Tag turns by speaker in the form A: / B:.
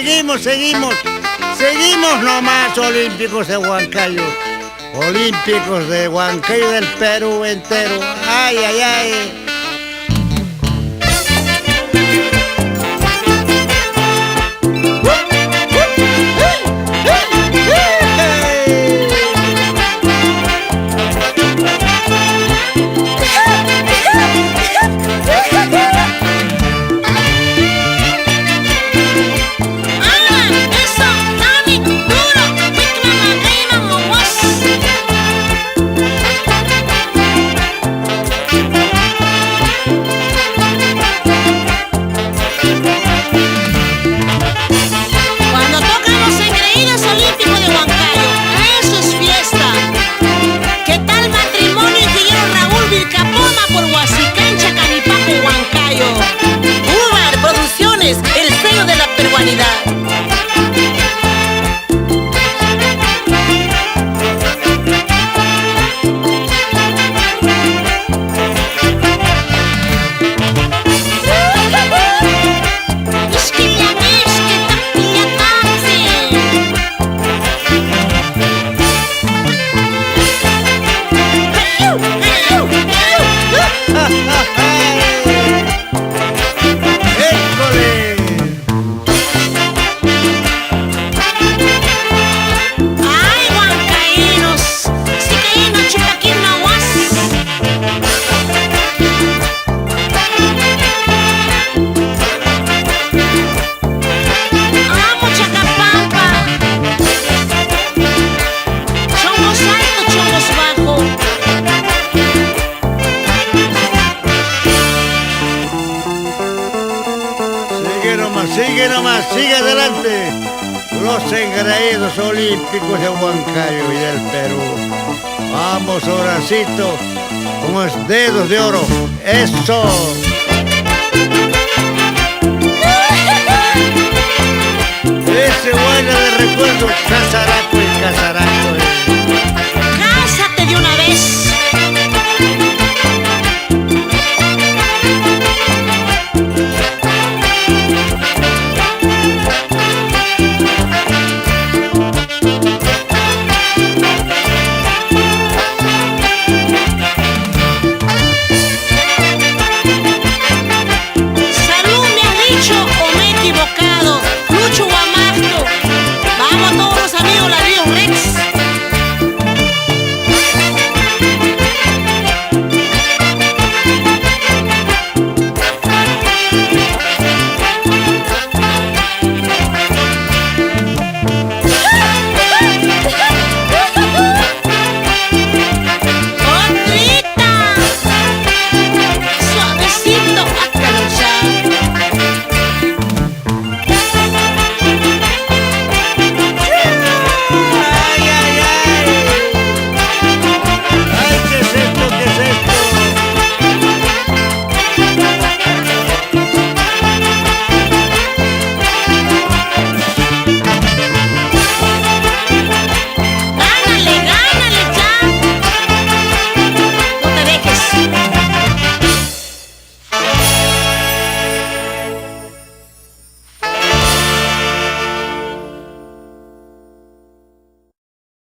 A: Seguimos nomás, olímpicos de Huancayo. Olímpicos de Huancayo del Perú entero. Ay, ay, ay.
B: El sello de la peruanidad.
A: Sigue adelante. Los engreídos olímpicos de Huancayo y del Perú. Vamos, Horacito, con los dedos de oro. ¡Eso! Ese huele de recuerdo, Casaraco y Casaraco.